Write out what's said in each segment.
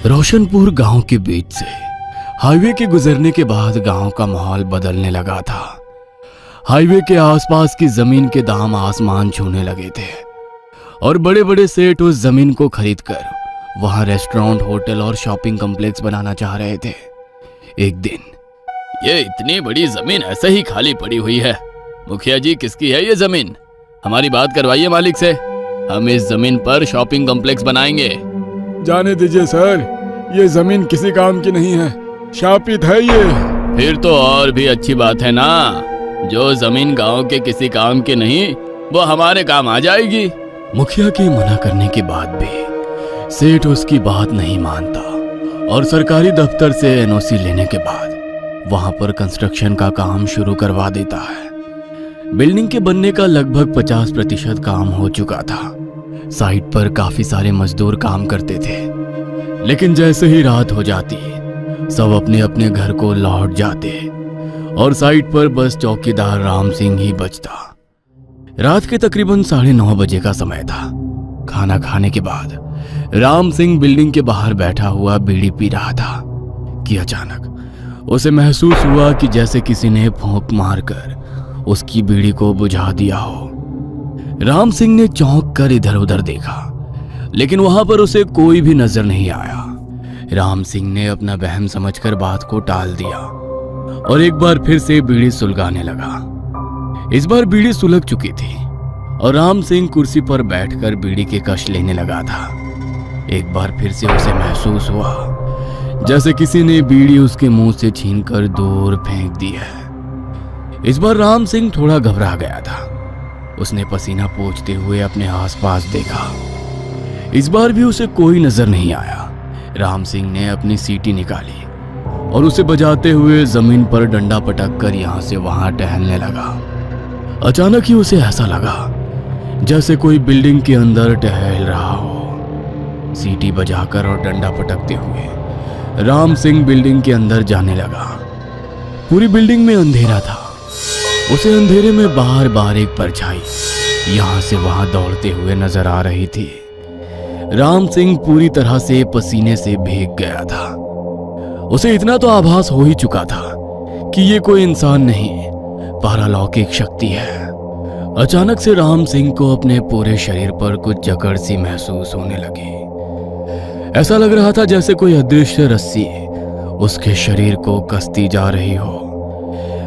रोशनपुर गांव के बीच से हाईवे के गुजरने के बाद गांव का माहौल बदलने लगा था। हाईवे के आसपास की जमीन के दाम आसमान छूने लगे थे और बड़े बड़े सेठ उस जमीन को खरीदकर वहां रेस्टोरेंट, होटल और शॉपिंग कॉम्प्लेक्स बनाना चाह रहे थे। एक दिन, ये इतनी बड़ी जमीन ऐसे ही खाली पड़ी हुई है। मुखिया जी, किसकी है ये जमीन? हमारी बात करवाइए मालिक से। हम इस जमीन पर शॉपिंग कॉम्प्लेक्स बनाएंगे। जाने दीजिए सर, ये जमीन किसी काम की नहीं है, शापित है ये। फिर तो और भी अच्छी बात है ना। जो जमीन गांव के किसी काम की नहीं, वो हमारे काम आ जाएगी। मुखिया के मना करने के बाद भी सेठ उसकी बात नहीं मानता और सरकारी दफ्तर से एनओसी लेने के बाद वहां पर कंस्ट्रक्शन का काम शुरू करवा देता है। बिल्डिंग के बनने का लगभग 50% काम हो चुका था। साइट पर काफी सारे मजदूर काम करते थे, लेकिन जैसे ही रात हो जाती सब अपने अपने घर को लौट जाते और साइट पर बस चौकीदार राम सिंह ही बचता। रात के तकरीबन 9:30 बजे का समय था। खाना खाने के बाद राम सिंह बिल्डिंग के बाहर बैठा हुआ बीड़ी पी रहा था कि अचानक उसे महसूस हुआ कि जैसे किसी ने फूंक मारकर उसकी बीड़ी को बुझा दिया हो। राम सिंह ने चौंक कर इधर उधर देखा, लेकिन वहां पर उसे कोई भी नजर नहीं आया। राम सिंह ने अपना वहम समझकर बात को टाल दिया और एक बार फिर से बीड़ी सुलगाने लगा। इस बार बीड़ी सुलग चुकी थी और राम सिंह कुर्सी पर बैठकर बीड़ी के कश लेने लगा था। एक बार फिर से उसे महसूस हुआ जैसे किसी ने बीड़ी उसके मुंह से छीनकर दूर फेंक दी है। इस बार राम सिंह थोड़ा घबरा गया था। उसने पसीना पोंछते हुए अपने आसपास देखा। इस बार भी उसे कोई नजर नहीं आया। राम सिंह ने अपनी सीटी निकाली और उसे बजाते हुए जमीन पर डंडा पटक कर यहां से वहां टहलने लगा। अचानक ही उसे ऐसा लगा जैसे कोई बिल्डिंग के अंदर टहल रहा हो। सीटी बजाकर और डंडा पटकते हुए राम सिंह बिल्डिंग के अंदर जाने लगा। पूरी बिल्डिंग में अंधेरा था। उसे अंधेरे में बार बार एक परछाई यहां से वहां दौड़ते हुए नजर आ रही थी। राम सिंह पूरी तरह से पसीने से भीग गया था। उसे इतना तो आभास हो ही चुका था कि ये कोई इंसान नहीं, पारलौकिक शक्ति है। अचानक से राम सिंह को अपने पूरे शरीर पर कुछ जकड़ सी महसूस होने लगी। ऐसा लग रहा था जैसे कोई अदृश्य रस्सी उसके शरीर को कसती जा रही हो।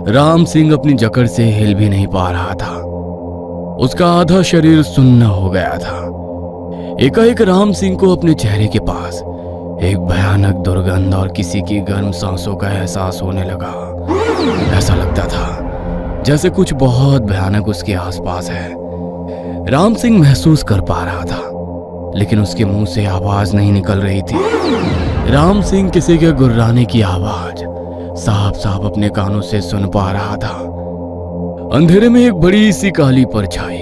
राम सिंह अपनी जकड़ से हिल भी नहीं पा रहा था। उसका आधा शरीर सुन्न हो गया था। एकाएक राम सिंह को अपने चेहरे के पास एक भयानक दुर्गंध और किसी की गर्म सांसों का एहसास होने लगा। ऐसा लगता था जैसे कुछ बहुत भयानक उसके आसपास है। राम सिंह महसूस कर पा रहा था, लेकिन उसके मुंह से आवाज नहीं निकल रही थी। राम सिंह किसी के गुर्राने की आवाज साफ साफ अपने कानों से सुन पा रहा था। अंधेरे में एक बड़ी सी काली परछाई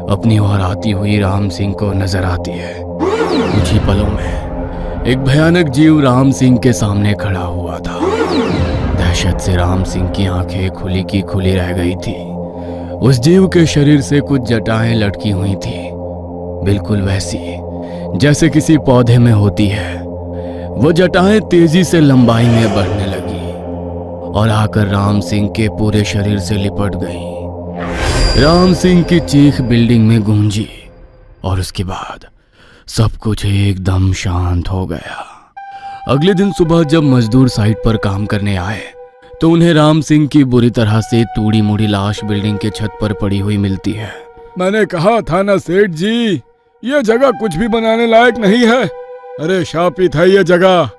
अपनी ओर आती हुई राम सिंह को नजर आती है। कुछ ही पलों में एक भयानक जीव राम सिंह के सामने खड़ा हुआ था। दहशत से राम सिंह की आंखें खुली की खुली रह गई थी। उस जीव के शरीर से कुछ जटाएं लटकी हुई थी, बिल्कुल वैसी जैसे किसी पौधे में होती है। वो जटाएं तेजी से लंबाई में बढ़ने लगी और आकर राम सिंह के पूरे शरीर से लिपट गई। राम सिंह की चीख बिल्डिंग में गूंजी और उसके बाद सब कुछ एकदम शांत हो गया। अगले दिन सुबह जब मजदूर साइट पर काम करने आए तो उन्हें राम सिंह की बुरी तरह से तूड़ी मुड़ी लाश बिल्डिंग के छत पर पड़ी हुई मिलती है। मैंने कहा था ना सेठ जी, ये जगह कुछ भी बनाने लायक नहीं है। अरे शापित है ये जगह।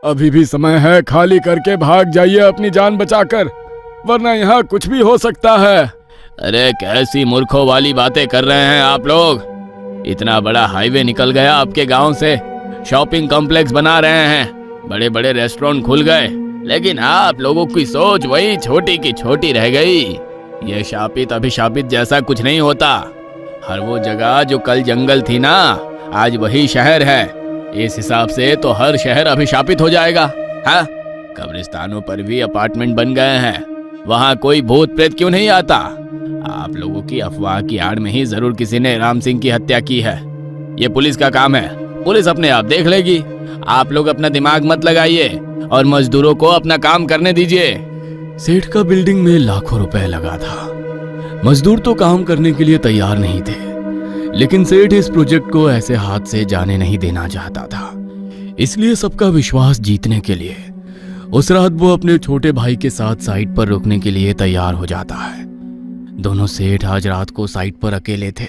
अभी भी समय है, खाली करके भाग जाइए अपनी जान बचाकर, वरना यहाँ कुछ भी हो सकता है। अरे कैसी मूर्खों वाली बातें कर रहे हैं आप लोग। इतना बड़ा हाईवे निकल गया आपके गांव से, शॉपिंग कॉम्प्लेक्स बना रहे हैं, बड़े बड़े रेस्टोरेंट खुल गए, लेकिन आप लोगों की सोच वही छोटी की छोटी रह गई। ये शापित अभिशापित जैसा कुछ नहीं होता। हर वो जगह जो कल जंगल थी ना, आज वही शहर है। इस हिसाब से तो हर शहर अभिशापित हो जाएगा। हाँ, कब्रिस्तानों पर भी अपार्टमेंट बन गए हैं, वहाँ कोई भूत प्रेत क्यों नहीं आता? आप लोगों की अफवाह की आड़ में ही जरूर किसी ने राम सिंह की हत्या की है। ये पुलिस का काम है, पुलिस अपने आप देख लेगी। आप लोग अपना दिमाग मत लगाइए और मजदूरों को अपना काम करने दीजिए। सेठ का बिल्डिंग में लाखों रुपए लगा था। मजदूर तो काम करने के लिए तैयार नहीं थे, लेकिन सेठ इस प्रोजेक्ट को ऐसे हाथ से जाने नहीं देना चाहता था। इसलिए सबका विश्वास जीतने के लिए उस रात वो अपने छोटे भाई के साथ साइट पर रुकने के लिए तैयार हो जाता है। दोनों सेठ आज रात को साइट पर अकेले थे।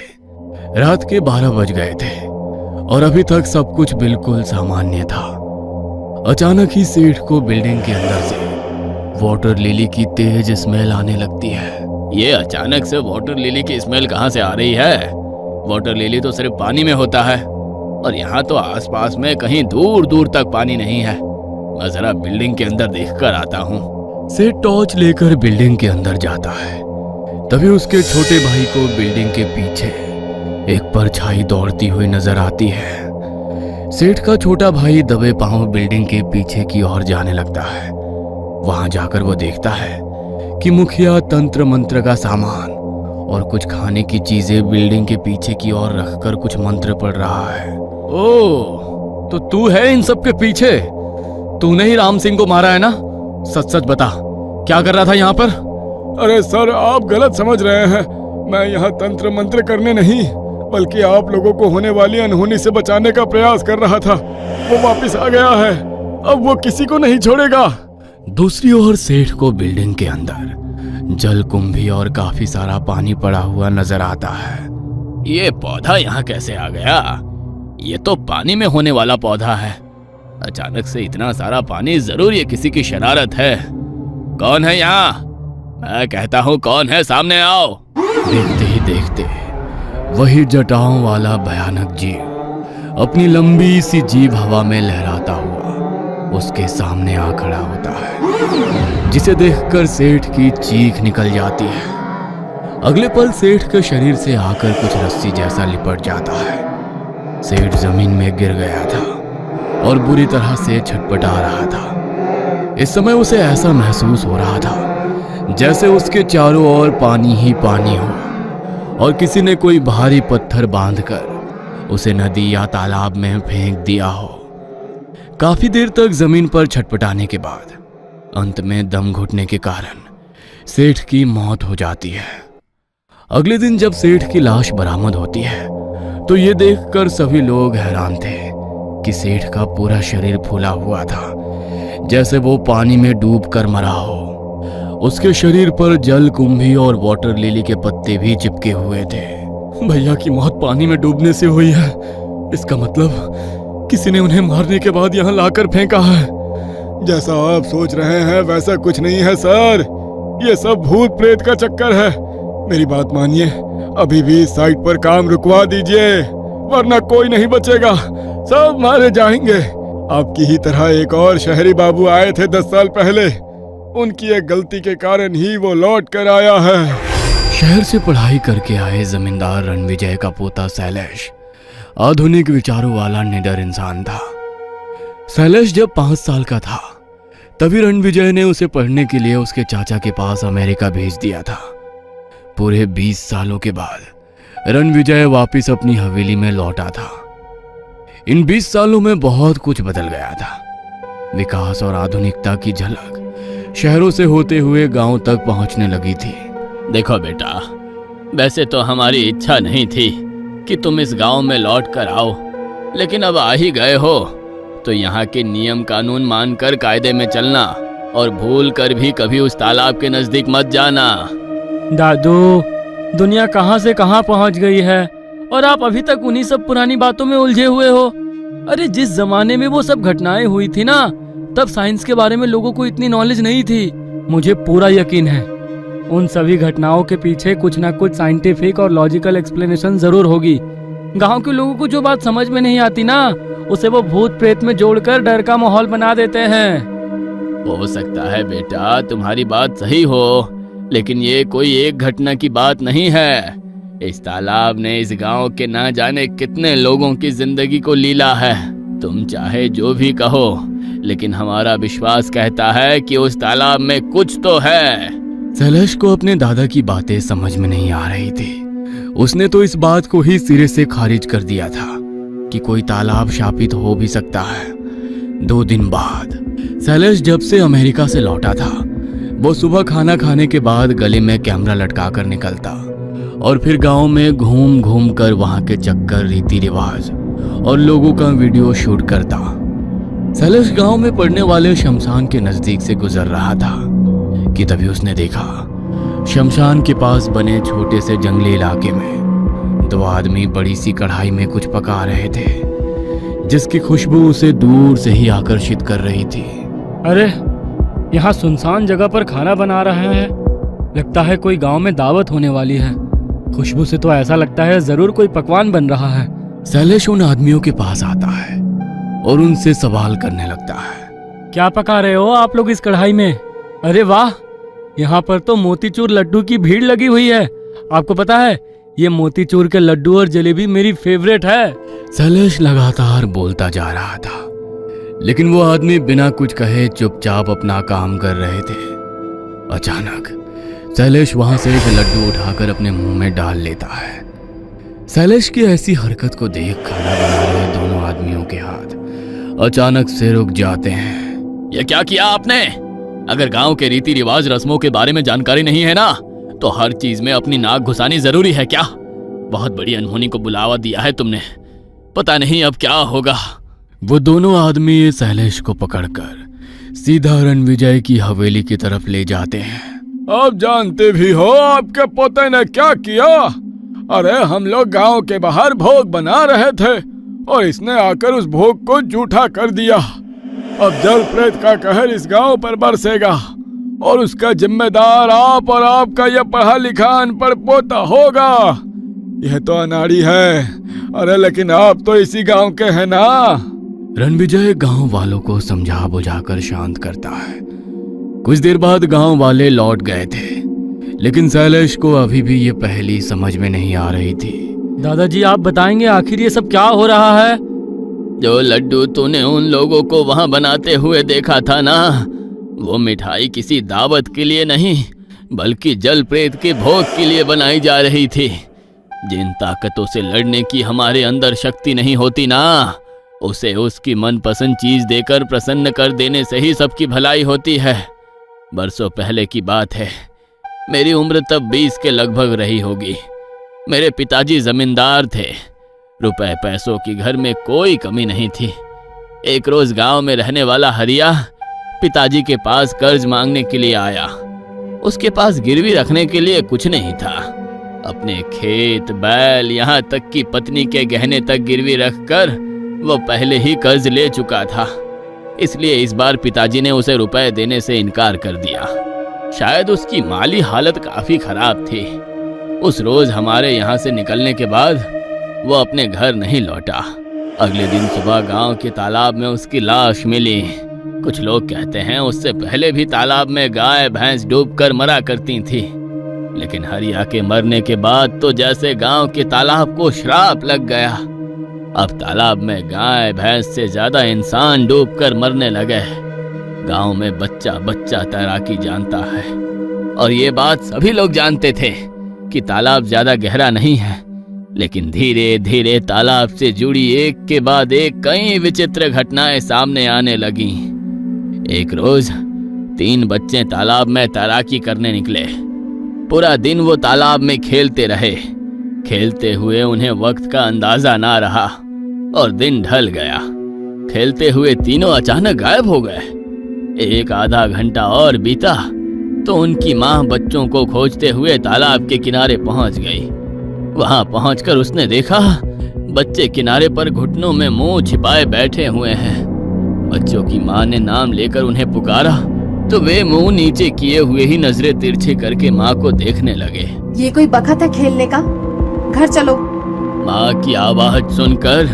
रात के 12 बज गए थे और अभी तक सब कुछ बिल्कुल सामान्य था। अचानक ही सेठ को बिल्डिंग के अंदर से वाटर लिली की तेज स्मेल आने लगती है। ये अचानक से वाटर लिली की स्मेल कहाँ से आ रही है? वाटर लिली तो सिर्फ पानी में होता है और यहाँ तो आसपास में कहीं दूर दूर तक पानी नहीं है। मैं जरा बिल्डिंग के अंदर देखकर आता हूँ। सेठ टॉर्च लेकर बिल्डिंग के अंदर जाता है। तभी उसके छोटे भाई को बिल्डिंग के पीछे एक परछाई दौड़ती हुई नजर आती है। सेठ का छोटा भाई दबे पांव बिल्डिंग के पीछे की ओर जाने लगता है। वहां जाकर वो देखता है कि मुखिया तंत्र मंत्र का सामान और कुछ खाने की चीजें बिल्डिंग के पीछे की ओर रखकर कुछ मंत्र पढ़ रहा है। ओह, तो तू है इन सब के पीछे? तूने ही राम सिंह को मारा है ना? सच सच बता, क्या कर रहा था यहाँ पर? अरे सर, आप गलत समझ रहे हैं। मैं यहाँ तंत्र मंत्र करने नहीं, बल्कि आप लोगों को होने वाली अनहोनी से बचाने का प्रयास कर रहा था। वो वापस आ गया है, अब वो किसी को नहीं छोड़ेगा। दूसरी ओर सेठ को बिल्डिंग के अंदर जल कुंभी और काफी सारा पानी पड़ा हुआ नजर आता है। ये पौधा यहाँ कैसे आ गया? ये तो पानी में होने वाला पौधा है। अचानक से इतना सारा पानी, जरूर ये किसी की शरारत है। कौन है यहाँ? मैं कहता हूँ कौन है, सामने आओ। देखते ही देखते वही जटाओं वाला भयानक जीव अपनी लंबी सी जीभ हवा में लहराता हुआ उसके सामने आ खड़ा होता है, जिसे देखकर सेठ की चीख निकल जाती है। अगले पल सेठ के शरीर से आकर कुछ रस्सी जैसा लिपट जाता है। सेठ जमीन में गिर गया था और बुरी तरह से छटपटा रहा था। इस समय उसे ऐसा महसूस हो रहा था जैसे उसके चारों ओर पानी ही पानी हो और किसी ने कोई भारी पत्थर बांधकर उसे नदी या तालाब में फेंक दिया हो। काफी देर तक जमीन पर छटपटाने के बाद अंत में दम घुटने के कारण सेठ की मौत हो जाती है। अगले दिन जब सेठ की लाश बरामद होती है तो ये देखकर सभी लोग हैरान थे कि सेठ का पूरा शरीर फूला हुआ था, जैसे वो पानी में डूब कर मरा हो। उसके शरीर पर जल कुंभी और वाटर लिली के पत्ते भी चिपके हुए थे। भैया की मौत पानी में डूबने से हुई है। इसका मतलब किसी ने उन्हें मारने के बाद यहाँ लाकर फेंका है। जैसा आप सोच रहे हैं वैसा कुछ नहीं है सर, ये सब भूत प्रेत का चक्कर है। मेरी बात मानिए, अभी भी साइट पर काम रुकवा दीजिए, वरना कोई नहीं बचेगा, सब मारे जाएंगे। आपकी ही तरह एक और शहरी बाबू आए थे 10 साल पहले, उनकी एक गलती के कारण ही वो लौट कर आया है। शहर से पढ़ाई करके आए जमींदार रणविजय का पोता शैलेश आधुनिक विचारों वाला निडर इंसान था। शैलेश जब 5 साल का था तभी रणविजय ने उसे पढ़ने के लिए उसके चाचा के पास अमेरिका भेज दिया था। पूरे 20 सालों के बाद रणविजय वापस अपनी हवेली में लौटा था। इन 20 सालों में बहुत कुछ बदल गया था। विकास और आधुनिकता की झलक शहरों से होते हुए गांव तक पहुंचने लगी थी। देखो बेटा, वैसे तो हमारी इच्छा नहीं थी कि तुम इस गांव में लौट कर आओ, लेकिन अब आ ही गए हो तो यहाँ के नियम कानून मानकर कायदे में चलना और भूल कर भी कभी उस तालाब के नजदीक मत जाना। दादू, दुनिया कहाँ से कहाँ पहुँच गई है और आप अभी तक उन्हीं सब पुरानी बातों में उलझे हुए हो। अरे जिस जमाने में वो सब घटनाएं हुई थी ना, तब साइंस के बारे में लोगों को इतनी नॉलेज नहीं थी। मुझे पूरा यकीन है उन सभी घटनाओं के पीछे कुछ ना कुछ साइंटिफिक और लॉजिकल एक्सप्लेनेशन जरूर होगी। गांव के लोगों को जो बात समझ में नहीं आती ना, उसे वो भूत प्रेत में जोड़कर डर का माहौल बना देते हैं। हो सकता है बेटा तुम्हारी बात सही हो, लेकिन ये कोई एक घटना की बात नहीं है। इस तालाब ने इस गांव के ना जाने कितने लोगों की जिंदगी को लीला है। तुम चाहे जो भी कहो, लेकिन हमारा विश्वास कहता है कि उस तालाब में कुछ तो है। शैलेश को अपने दादा की बातें समझ में नहीं आ रही थी। उसने तो इस बात को ही सिरे से खारिज कर दिया था। कि कोई तालाब शापित हो भी सकता है। 2 दिन बाद शैलेश जब से अमेरिका से लौटा था, वो सुबह खाना खाने के बाद गले में कैमरा लटका कर निकलता और फिर गांव में घूम घूम कर वहां के चक्कर, रीति रिवाज और लोगों का वीडियो शूट करता। शैलेश गांव में पड़ने वाले शमशान के नजदीक से गुजर रहा था कि तभी उसने देखा शमशान के पास बने छोटे से जंगली इलाके में 2 आदमी बड़ी सी कढ़ाई में कुछ पका रहे थे, जिसकी खुशबू उसे दूर से ही आकर्षित कर रही थी। अरे यहाँ सुनसान जगह पर खाना बना रहे हैं, लगता है कोई गांव में दावत होने वाली है। खुशबू से तो ऐसा लगता है जरूर कोई पकवान बन रहा है। शैलेश उन आदमियों के पास आता है और उनसे सवाल करने लगता है। क्या पका रहे हो आप लोग इस कढ़ाई में? अरे वाह, यहाँ पर तो मोतीचूर लड्डू की भीड़ लगी हुई है। आपको पता है ये मोतीचूर के लड्डू और जलेबी मेरी फेवरेट है। शैलेश लगातार बोलता जा रहा था, लेकिन वो आदमी बिना कुछ कहे चुपचाप अपना काम कर रहे थे। अचानक शैलेश वहां से एक लड्डू उठाकर अपने मुंह में डाल लेता है। शैलेश की ऐसी हरकत को देख खाना बना रहे दोनों आदमियों के हाथ अचानक से रुक जाते हैं। ये क्या किया आपने? अगर गांव के रीति रिवाज रस्मों के बारे में जानकारी नहीं है ना, तो हर चीज में अपनी नाक घुसानी जरूरी है क्या? बहुत बड़ी अनहोनी को बुलावा दिया है तुमने, पता नहीं अब क्या होगा। वो दोनों आदमी शैलेश को पकड़कर सीधा रणविजय की हवेली की तरफ ले जाते हैं। आप जानते भी हो आपके पोते ने क्या किया? अरे हम लोग गांव के बाहर भोग बना रहे थे और इसने आकर उस भोग को जूठा कर दिया। अब जल प्रेत का कहर इस गांव पर बरसेगा और उसका जिम्मेदार आप और आपका यह पढ़ा लिखा अनपढ़ पोता होगा। यह तो अनाड़ी है। अरे लेकिन आप तो इसी गांव के हैं ना। रणविजय गांव वालों को समझा बुझाकर शांत करता है। कुछ देर बाद गांव वाले लौट गए थे, लेकिन शैलेश को अभी भी ये पहेली समझ में नहीं आ रही थी। दादाजी आप बताएंगे आखिर ये सब क्या हो रहा है? जो लड्डू तूने उन लोगों को वहां बनाते हुए देखा था ना, वो मिठाई किसी दावत के लिए नहीं बल्कि जल प्रेत के भोग के लिए बनाई जा रही थी। जिन ताकतों से लड़ने की हमारे अंदर शक्ति नहीं होती ना, उसे उसकी मनपसंद चीज देकर प्रसन्न कर देने से ही सबकी भलाई होती है। बरसों पहले की बात है, मेरी उम्र तब 20 के लगभग रही होगी। मेरे पिताजी जमींदार थे, रुपए पैसों की घर में कोई कमी नहीं थी। एक रोज गांव में रहने वाला हरिया पिताजी के पास कर्ज मांगने के लिए आया। उसके पास गिरवी रखने के लिए कुछ नहीं था। अपने खेत, बैल, यहाँ तक कि पत्नी के गहने तक गिरवी रखकर वो पहले ही कर्ज ले चुका था। इसलिए इस बार पिताजी ने उसे रुपए देने से इनकार कर दिया। शायद उसकी माली हालत काफी खराब थी। उस रोज हमारे यहाँ से निकलने के बाद वो अपने घर नहीं लौटा। अगले दिन सुबह गांव के तालाब में उसकी लाश मिली। कुछ लोग कहते हैं उससे पहले भी तालाब में गाय भैंस डूबकर मरा करती थी, लेकिन हरिया के मरने के बाद तो जैसे गांव के तालाब को श्राप लग गया। अब तालाब में गाय भैंस से ज्यादा इंसान डूबकर मरने लगे। गांव में बच्चा बच्चा तैराकी जानता है, और ये बात सभी लोग जानते थे कि तालाब ज्यादा गहरा नहीं है। लेकिन धीरे धीरे तालाब से जुड़ी एक के बाद एक कई विचित्र घटनाएं सामने आने लगी। एक रोज 3 बच्चे तालाब में तैराकी करने निकले। पूरा दिन वो तालाब में खेलते रहे। खेलते हुए उन्हें वक्त का अंदाजा ना रहा और दिन ढल गया। खेलते हुए तीनों अचानक गायब हो गए। एक आधा घंटा और बीता तो उनकी माँ बच्चों को खोजते हुए तालाब के किनारे पहुंच गई। वहां पहुंचकर उसने देखा बच्चे किनारे पर घुटनों में मुंह छिपाए बैठे हुए हैं। बच्चों की माँ ने नाम लेकर उन्हें पुकारा तो वे मुंह नीचे किए हुए ही नजरें तिरछी करके माँ को देखने लगे। ये कोई बखत है खेलने का? घर चलो। माँ की आवाज सुनकर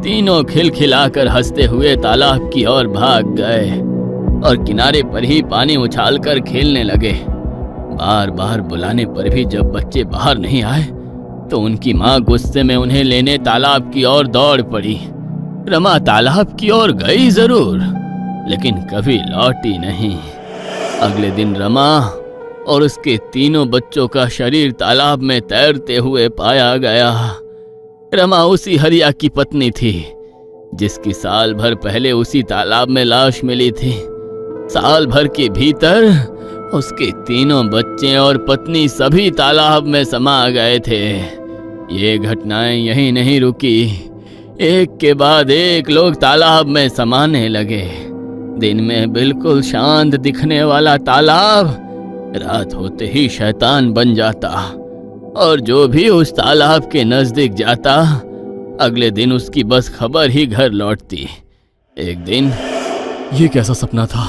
तीनों खिलखिलाकर हंसते हुए तालाब की ओर भाग गए और किनारे पर ही पानी उछालकर खेलने लगे। बार बार बुलाने पर भी जब बच्चे बाहर नहीं आए तो उनकी माँ गुस्से में उन्हें लेने तालाब की ओर दौड़ पड़ी। रमा तालाब की ओर गई जरूर, लेकिन कभी लौटी नहीं। अगले दिन रमा और उसके तीनों बच्चों का शरीर तालाब में तैरते हुए पाया गया। रमा उसी हरिया की पत्नी थी जिसकी साल भर पहले उसी तालाब में लाश मिली थी। साल भर के भीतर उसके तीनों बच्चे और पत्नी सभी तालाब में समा गए थे। ये घटनाएं यहीं नहीं रुकी, एक के बाद एक लोग तालाब में समाने लगे। दिन में बिल्कुल शांत दिखने वाला तालाब रात होते ही शैतान बन जाता, और जो भी उस तालाब के नजदीक जाता अगले दिन उसकी बस खबर ही घर लौटती। एक दिन ये कैसा सपना था?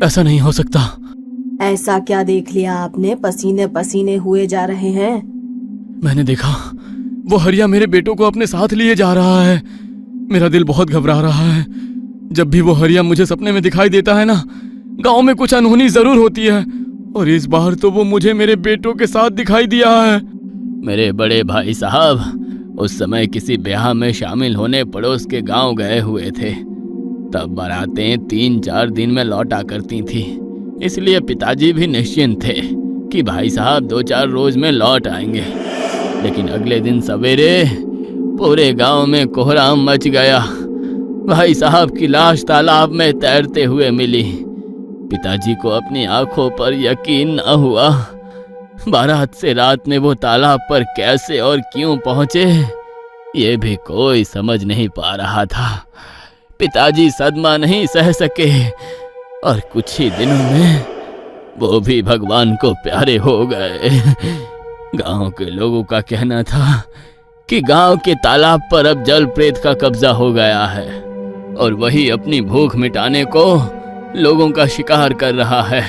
ऐसा नहीं हो सकता। ऐसा क्या देख लिया आपने? पसीने पसीने हुए जा रहे हैं। मैंने देखा वो हरिया मेरे बेटों को अपने साथ लिए जा रहा है। मेरा दिल बहुत घबरा रहा है। जब भी वो हरिया मुझे सपने में दिखाई देता है ना, गांव में कुछ अनहोनी जरूर होती है, और इस बार तो वो मुझे मेरे बेटों के साथ दिखाई दिया है। मेरे बड़े भाई साहब उस समय किसी ब्याह में शामिल होने पड़ोस के गांव गए हुए थे। तब बारातें 3-4 दिन में लौटा करती थी, इसलिए पिताजी भी निश्चिंत थे कि भाई साहब 2-4 रोज में लौट आएंगे। लेकिन अगले दिन सवेरे पूरे गांव में कोहराम मच गया। भाई साहब की लाश तालाब में तैरते हुए मिली। पिताजी को अपनी आंखों पर यकीन न हुआ। बारात से रात में वो तालाब पर कैसे और क्यों पहुंचे ये भी कोई समझ नहीं पा रहा था। पिताजी सदमा नहीं सह सके और कुछ ही दिनों में वो भी भगवान को प्यारे हो गए। गांव के लोगों का कहना था कि गांव के तालाब पर अब जल प्रेत का कब्जा हो गया है, और वही अपनी भूख मिटाने को लोगों का शिकार कर रहा है।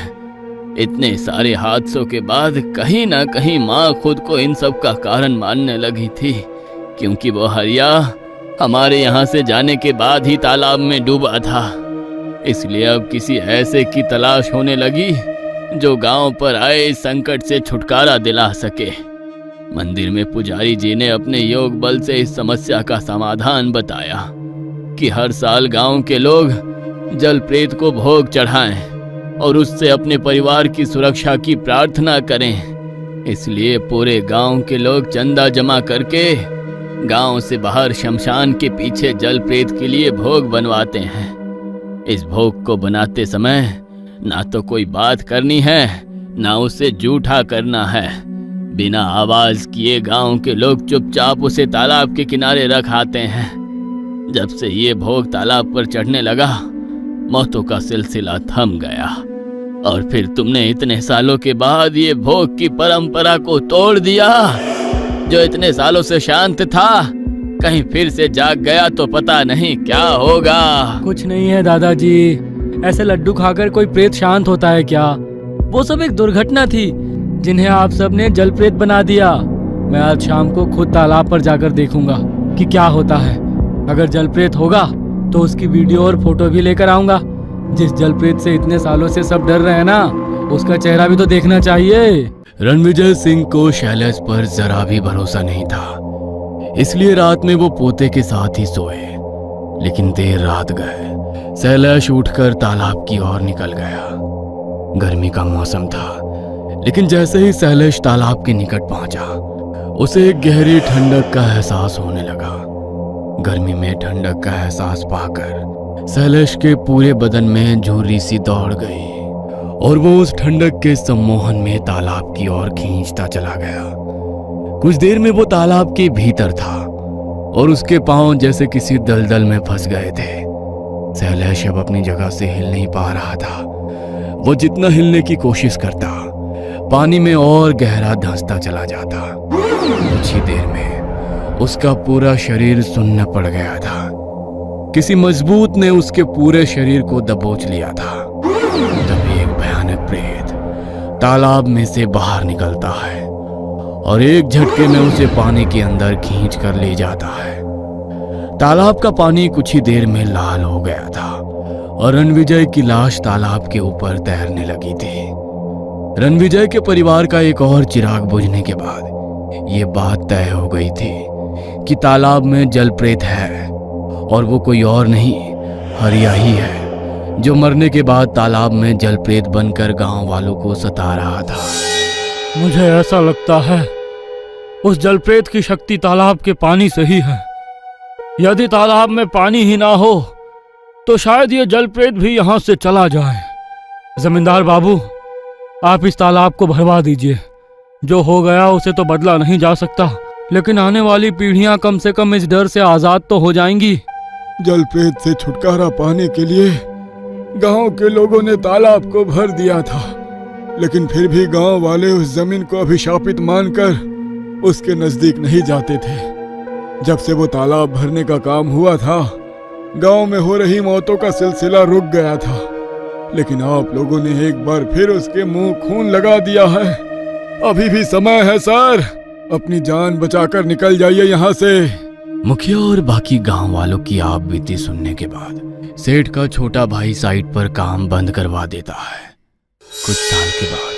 इतने सारे हादसों के बाद कहीं ना कहीं माँ खुद को इन सब का कारण मानने लगी थी, क्योंकि वो हरिया हमारे यहाँ से जाने के बाद ही तालाब में डूबा था। इसलिए अब किसी ऐसे की तलाश होने लगी जो गांव पर आए इस संकट से छुटकारा दिला सके। मंदिर में पुजारी जी ने अपने योग बल से इस समस्या का समाधान बताया कि हर साल गांव के लोग जल प्रेत को भोग चढ़ाएं और उससे अपने परिवार की सुरक्षा की प्रार्थना करें। इसलिए पूरे गांव के लोग चंदा जमा करके गांव से बाहर शमशान के पीछे जल प्रेत के लिए भोग बनवाते हैं। इस भोग को बनाते समय ना तो कोई बात करनी है, ना उसे जूठा करना है। बिना आवाज किए गांव के लोग चुपचाप उसे तालाब के किनारे रख आते हैं। जब से ये भोग तालाब पर चढ़ने लगा, मौतों का सिलसिला थम गया, और फिर तुमने इतने सालों के बाद ये भोग की परंपरा को तोड़ दिया। जो इतने सालों से शांत था, कहीं फिर से जाग गया तो पता नहीं क्या होगा। कुछ नहीं है दादाजी, ऐसे लड्डू खाकर कोई प्रेत शांत होता है क्या? वो सब एक दुर्घटना थी जिन्हें आप सब ने जल प्रेत बना दिया। मैं आज शाम को खुद तालाब पर जाकर देखूंगा कि क्या होता है। अगर जल प्रेत होगा तो उसकी वीडियो और फोटो भी लेकर आऊंगा। जिस जल प्रेत से इतने सालों से सब डर रहे हैं ना, उसका चेहरा भी तो देखना चाहिए। रणविजय सिंह को शैलेश पर जरा भी भरोसा नहीं था, इसलिए रात में वो पोते के साथ ही सोए। लेकिन देर रात गए शैलेश उठकर तालाब की ओर निकल गया। गर्मी का मौसम था, लेकिन जैसे ही शैलेश तालाब के निकट पहुंचा, उसे एक गहरी ठंडक का एहसास होने लगा। गर्मी में ठंडक का एहसास पाकर शैलेश के पूरे बदन में झुर्री सी दौड़ गई, और वो उस ठंडक के सम्मोहन में तालाब की ओर खींचता चला गया। कुछ देर में वो तालाब के भीतर था, और उसके पांव जैसे किसी दलदल में फंस गए थे। शैलेश अब अपनी जगह से हिल नहीं पा रहा था। वो जितना हिलने की कोशिश करता, पानी में और गहरा धंसता चला जाता। कुछ ही देर में उसका पूरा शरीर सुन्न पड़ गया था। किसी मजबूत ने उसके पूरे शरीर को दबोच लिया था। तभी एक भयानक प्रेत तालाब में से बाहर निकलता है और एक झटके में उसे पानी के अंदर खींच कर ले जाता है। तालाब का पानी कुछ ही देर में लाल हो गया था और रणविजय की लाश तालाब के ऊपर तैरने लगी थी। रणविजय के परिवार का एक और चिराग बुझने के बाद ये बात तय हो गई थी कि तालाब में जल प्रेत है, और वो कोई और नहीं, हरिया ही है, जो मरने के बाद तालाब में जल प्रेत बनकर गांव वालों को सता रहा था। मुझे ऐसा लगता है उस जलप्रेत की शक्ति तालाब के पानी से ही है। यदि तालाब में पानी ही ना हो तो शायद ये जलप्रेत भी यहाँ से चला जाए। जमींदार बाबू, आप इस तालाब को भरवा दीजिए। जो हो गया उसे तो बदला नहीं जा सकता, लेकिन आने वाली पीढ़ियां कम से कम इस डर से आजाद तो हो जाएंगी। जलप्रेत से छुटकारा पाने के लिए गांव के लोगों ने तालाब को भर दिया था, लेकिन फिर भी गांव वाले उस जमीन को अभिशापित मानकर उसके नजदीक नहीं जाते थे। जब से वो तालाब भरने का काम हुआ था, गांव में हो रही मौतों का सिलसिला रुक गया था, लेकिन आप लोगों ने एक बार फिर उसके मुंह खून लगा दिया है। अभी भी समय है सर, अपनी जान बचाकर निकल जाइए यहाँ से। मुखिया और बाकी गांव वालों की आप बीती सुनने के बाद सेठ का छोटा भाई साइट पर काम बंद करवा देता है। कुछ साल के बाद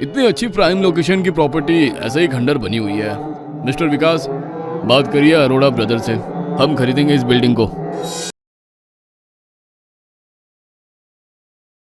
इतनी अच्छी प्राइम लोकेशन की प्रॉपर्टी ऐसे ही खंडर बनी हुई है। मिस्टर विकास, बात करिए अरोड़ा ब्रदर से, हम खरीदेंगे इस बिल्डिंग को।